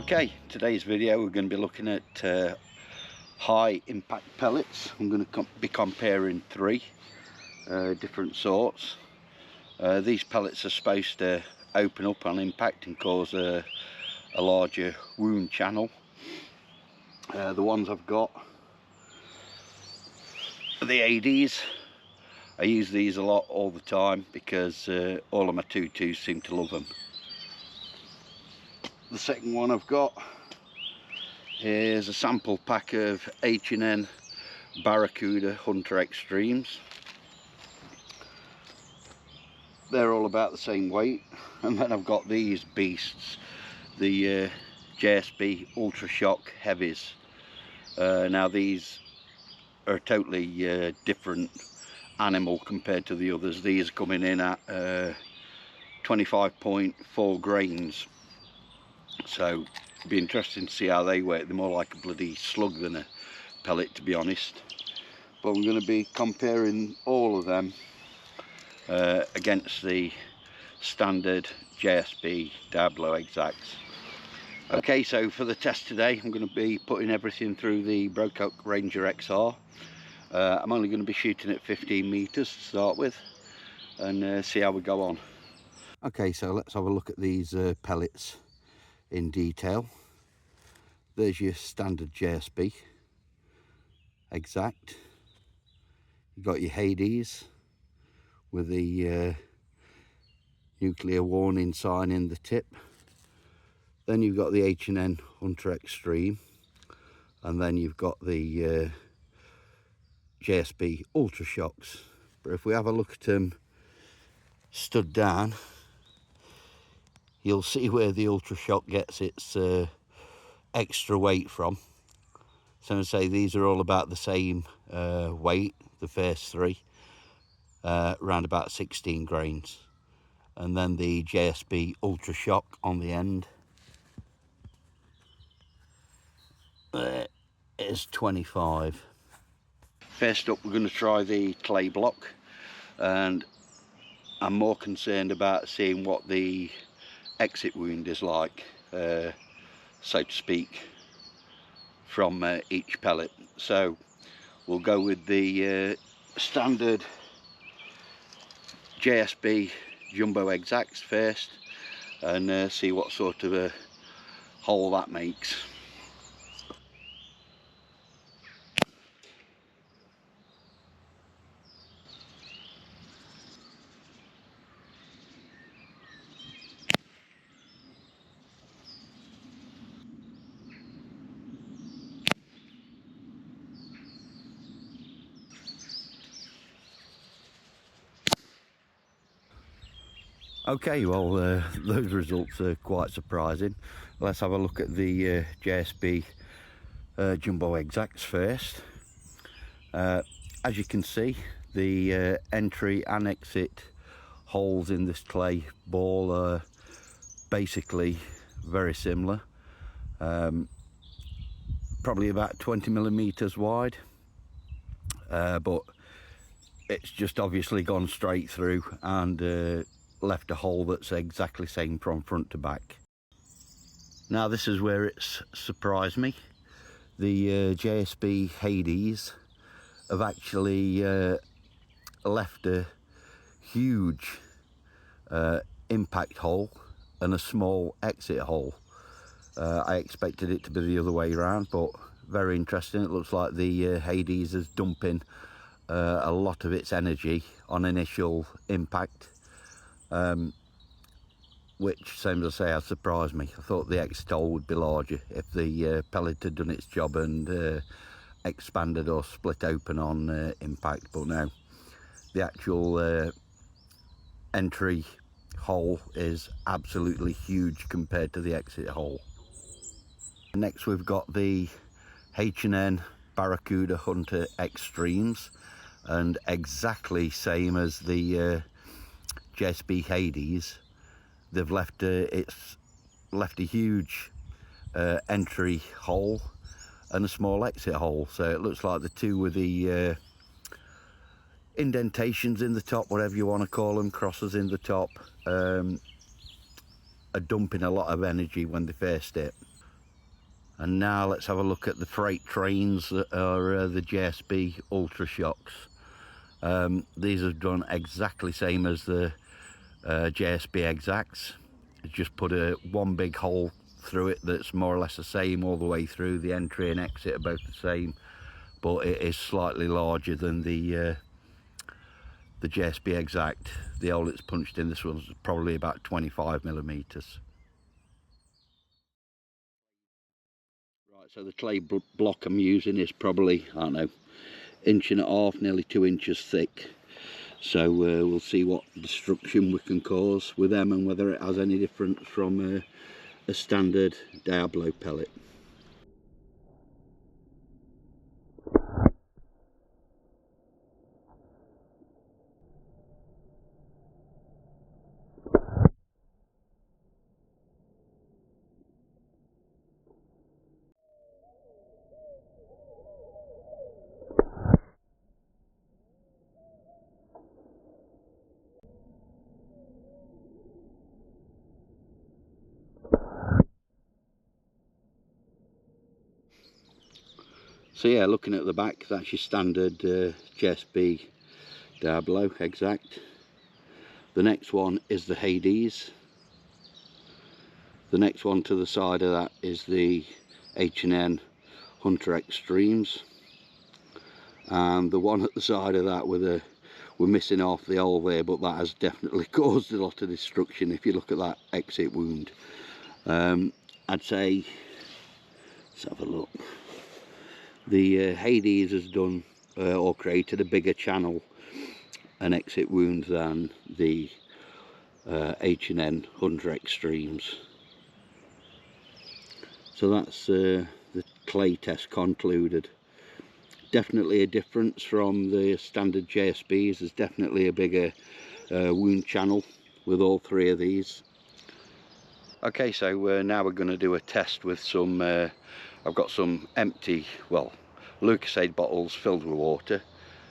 Okay, today's video we're going to be looking at high impact pellets. I'm going to be comparing three different sorts. These pellets are supposed to open up on impact and cause a larger wound channel. The ones I've got are the Hades. I use these a lot all the time because all of my 2.2s seem to love them. The second one I've got is a sample pack of H&N Barracuda Hunter Extremes. They're all about the same weight. And then I've got these beasts, the JSB Ultra Shock heavies. Now these are a totally different animal compared to the others. These are coming in at 25.4 grains. So it'd be interesting to see how they work. They're more like a bloody slug than a pellet, to be honest. But I'm going to be comparing all of them against the standard JSB Diablo exacts. Okay, so for the test today I'm going to be putting everything through the Brocock Ranger XR. I'm only going to be shooting at 15 meters to start with and see how we go on. Okay, so let's have a look at these pellets in detail. There's your standard JSB exact. You've got your Hades with the nuclear warning sign in the tip. Then you've got the H&N Hunter Extreme, and then you've got the JSB Ultra Shocks. But if we have a look at them stood down, you'll see where the Ultra Shock gets its extra weight from. So I say these are all about the same weight, the first three, around about 16 grains. And then the JSB Ultra Shock on the end is 25. First up, we're going to try the clay block, and I'm more concerned about seeing what the exit wound is like, so to speak, from each pellet. So we'll go with the standard JSB Jumbo Exacts first and see what sort of a hole that makes. Okay, well, those results are quite surprising. Let's have a look at the JSB Jumbo Exacts first. As you can see, the entry and exit holes in this clay ball are basically very similar. Probably about 20 millimeters wide, but it's just obviously gone straight through and left a hole that's exactly same from front to back. Now this is where it's surprised me. The JSB Hades have actually left a huge impact hole and a small exit hole. I expected it to be the other way around, but very interesting. It looks like the Hades is dumping a lot of its energy on initial impact, which, same as I say, has surprised me. I thought the exit hole would be larger if the pellet had done its job and expanded or split open on impact, but no, the actual entry hole is absolutely huge compared to the exit hole. Next we've got the H&N Barracuda Hunter Extremes, and exactly same as the JSB Hades, they've left a huge entry hole and a small exit hole. So it looks like the two with the indentations in the top, whatever you want to call them, crosses in the top, are dumping a lot of energy when they first hit. And now let's have a look at the freight trains that are the JSB Ultra Shocks. These are done exactly same as the JSB Exacts. Just put one big hole through it that's more or less the same all the way through. The entry and exit are both the same, but it is slightly larger than the JSB Exact. The hole it's punched in, this one's probably about 25mm. Right, so the clay block I'm using is probably, I don't know, 1.5 inches, nearly 2 inches thick. So we'll see what destruction we can cause with them and whether it has any difference from a standard Diablo pellet. So yeah, looking at the back, that's your standard JSB Diablo Exact. The next one is the Hades. The next one to the side of that is the H&N Hunter Extremes. And the one at the side of that we're missing off the hole there, but that has definitely caused a lot of destruction if you look at that exit wound. I'd say, let's have a look. The Hades has done or created a bigger channel and exit wound than the H&N Hunter Extremes. So that's the clay test concluded. Definitely a difference from the standard JSBs. There's definitely a bigger wound channel with all three of these. Okay, so now we're going to do a test with some I've got some empty, well, Lucasade bottles filled with water.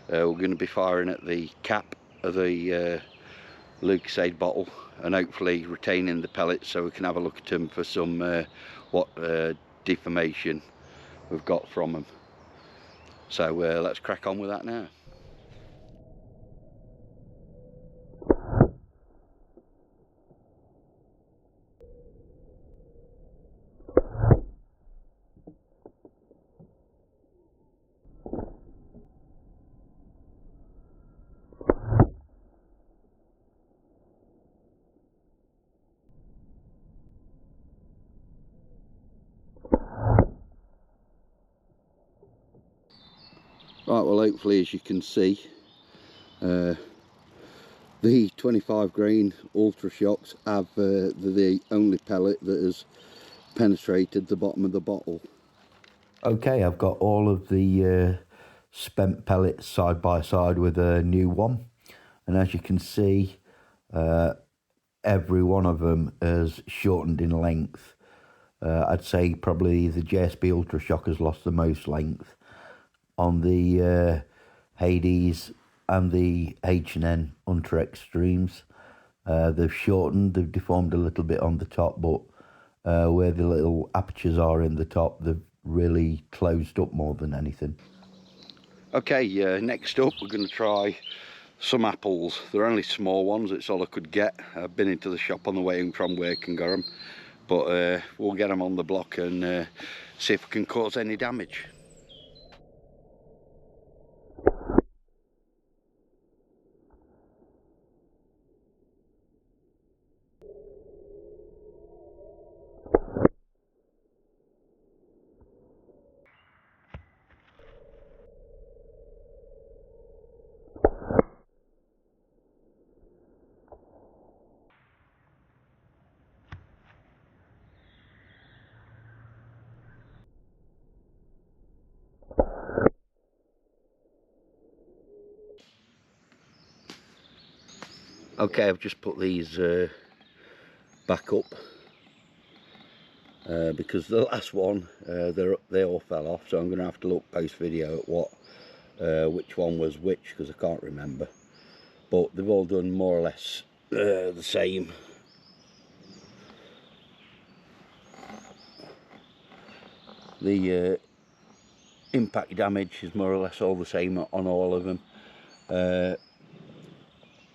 We're going to be firing at the cap of the Lucasade bottle and hopefully retaining the pellets so we can have a look at them for some what deformation we've got from them. So let's crack on with that now. Right, well, hopefully, as you can see, the 25 grain Ultra Shocks have the only pellet that has penetrated the bottom of the bottle. Okay, I've got all of the spent pellets side by side with a new one, and as you can see, every one of them has shortened in length. I'd say probably the JSB Ultra Shock has lost the most length. On the Hades and the H&N Hunter Extremes, they've shortened, they've deformed a little bit on the top, but where the little apertures are in the top, they've really closed up more than anything. Okay, next up we're going to try some apples. They're only small ones, it's all I could get. I've been into the shop on the way in from work and got them, but we'll get them on the block and see if we can cause any damage. Okay, I've just put these back up because the last one they all fell off, so I'm going to have to look post video at what which one was which, because I can't remember, but they've all done more or less the same. The impact damage is more or less all the same on all of them. The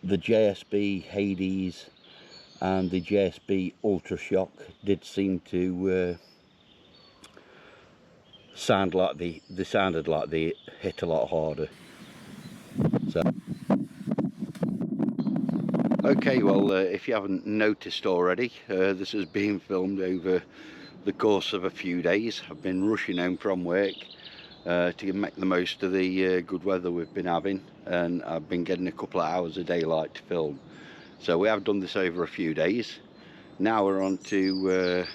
JSB Hades and the JSB Ultra Shock did seem to sound like they sounded like they hit a lot harder. So okay, well, if you haven't noticed already, this has been filmed over the course of a few days. I've been rushing home from work to make the most of the good weather we've been having, and I've been getting a couple of hours of daylight to film. So we have done this over a few days. Now we're on to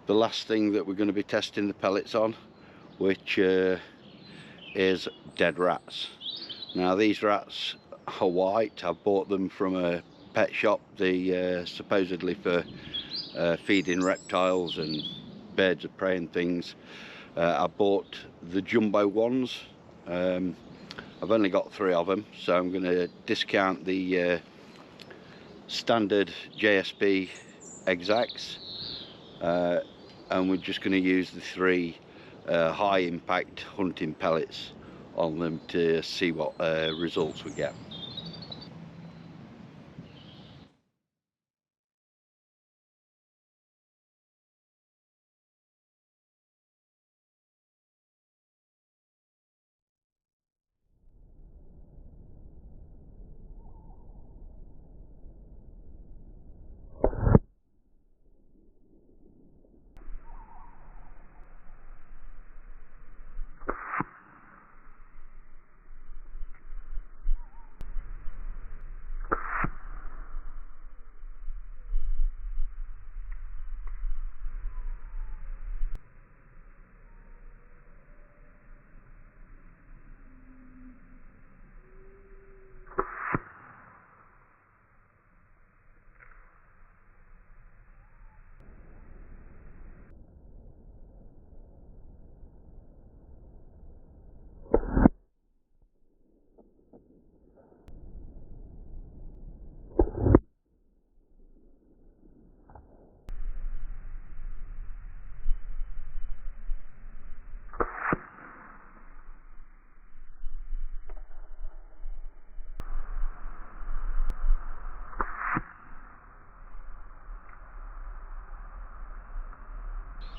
the last thing that we're going to be testing the pellets on, which is dead rats. Now these rats are white. I bought them from a pet shop, supposedly for feeding reptiles and birds of prey and things. I bought the jumbo ones. I've only got 3 of them, so I'm going to discount the standard JSB exacts, and we're just going to use the 3 high impact hunting pellets on them to see what results we get.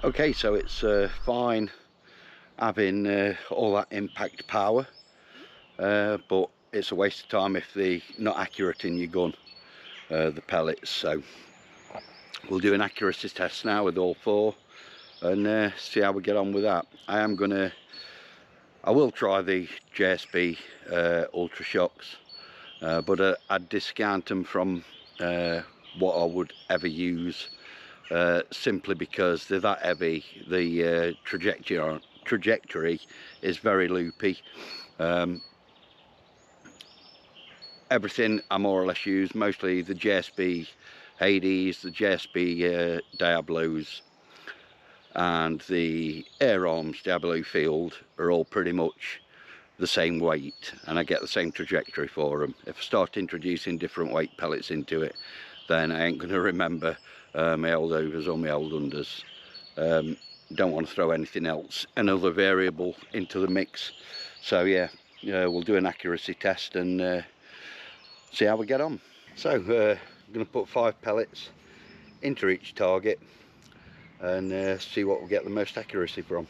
Okay, so it's fine having all that impact power, but it's a waste of time if they're not accurate in your gun, the pellets. So we'll do an accuracy test now with all 4 and see how we get on with that. I will try the JSB Ultra Shocks, but I'd discount them from what I would ever use, simply because they're that heavy. The trajectory is very loopy. Everything I more or less use, mostly the JSB Hades, the JSB Diablos and the Air Arms Diablo Field are all pretty much the same weight, and I get the same trajectory for them. If I start introducing different weight pellets into it, then I ain't going to remember my old overs or my old unders. Don't want to throw anything else, another variable, into the mix. So yeah, we'll do an accuracy test and see how we get on. So I'm going to put 5 pellets into each target and see what we get the most accuracy from.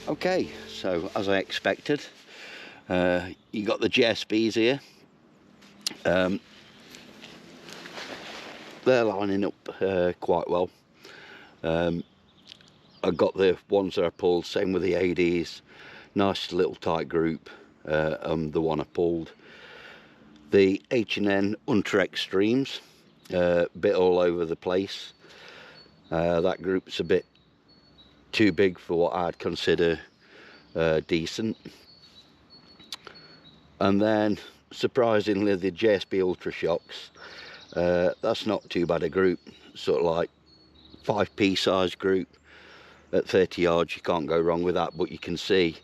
Okay, so as I expected, you got the JSBs here. They're lining up quite well. I got the ones that I pulled, same with the Hades, nice little tight group, the one I pulled. The H&N Hunter Extremes, bit all over the place. That group's a bit too big for what I'd consider decent. And then surprisingly the JSB Ultra Shocks, that's not too bad a group, sort of like 5p size group at 30 yards. You can't go wrong with that, but you can see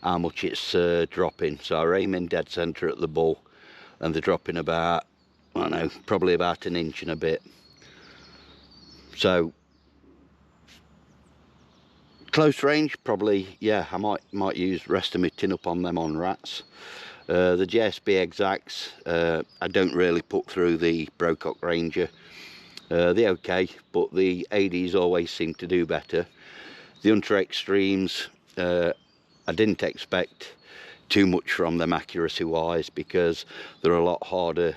how much it's dropping. So I aim in dead centre at the bull and they're dropping about, I don't know, probably about an inch and a bit. So close range, probably, yeah, I might use rest of my tin up on them on rats. The JSB Exacts, I don't really put through the Brocock Ranger. They're okay, but the Hades always seem to do better. The Hunter Extremes, I didn't expect too much from them accuracy wise, because they're a lot harder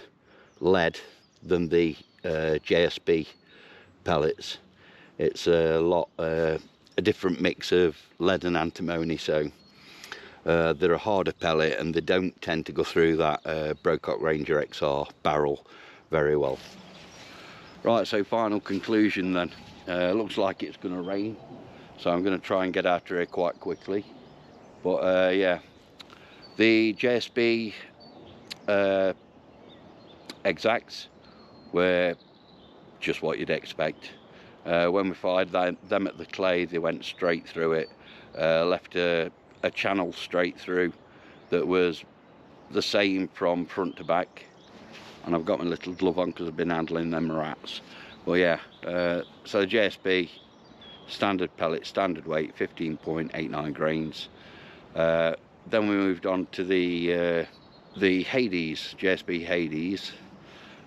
lead than the JSB pellets. It's a different mix of lead and antimony, so they're a harder pellet and they don't tend to go through that Brocock Ranger XR barrel very well. Right, so final conclusion then. Looks like it's going to rain, so I'm going to try and get out of here quite quickly. But yeah, the JSB Exacts were just what you'd expect. When we fired them at the clay, they went straight through it, left a channel straight through that was the same from front to back. And I've got my little glove on because I've been handling them rats. Well, yeah, so the JSB standard pellet, standard weight, 15.89 grains. Then we moved on to the Hades, JSB Hades,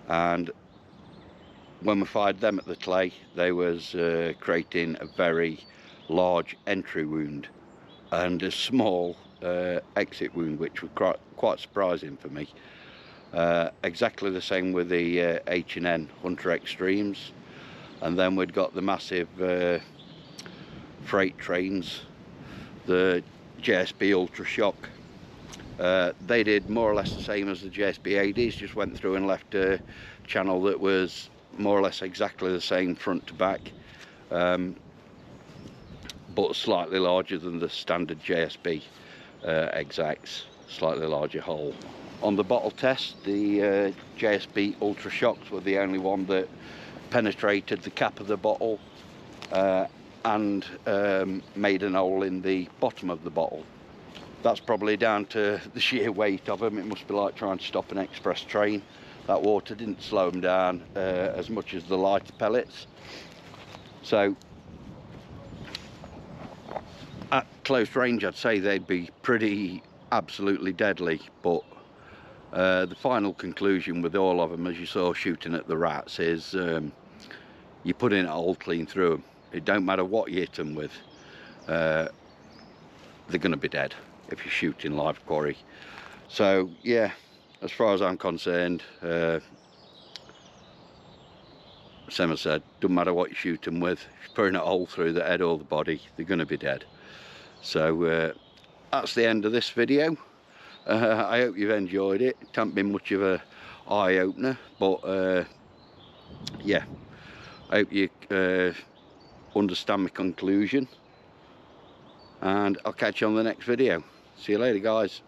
and when we fired them at the clay, they was creating a very large entry wound and a small exit wound, which was quite surprising for me. Exactly the same with the H&N Hunter Extremes, and then we'd got the massive freight trains, the JSB Ultra Shock. They did more or less the same as the JSB Hades, just went through and left a channel that was more or less exactly the same front to back, but slightly larger than the standard JSB Exacts, slightly larger hole. On the bottle test, the JSB Ultra Shocks were the only one that penetrated the cap of the bottle and made an hole in the bottom of the bottle. That's probably down to the sheer weight of them. It must be like trying to stop an express train. That water didn't slow them down as much as the lighter pellets. So at close range, I'd say they'd be pretty absolutely deadly, but the final conclusion with all of them, as you saw shooting at the rats, is you put in a hole clean through them. It don't matter what you hit them with, they're going to be dead if you're shooting live quarry. So yeah, as far as I'm concerned, same as I said, doesn't matter what you shoot them with, if you're putting a hole through the head or the body, they're going to be dead. So that's the end of this video. I hope you've enjoyed it. It hasn't been much of a eye-opener, but yeah, I hope you understand my conclusion, and I'll catch you on the next video. See you later, guys.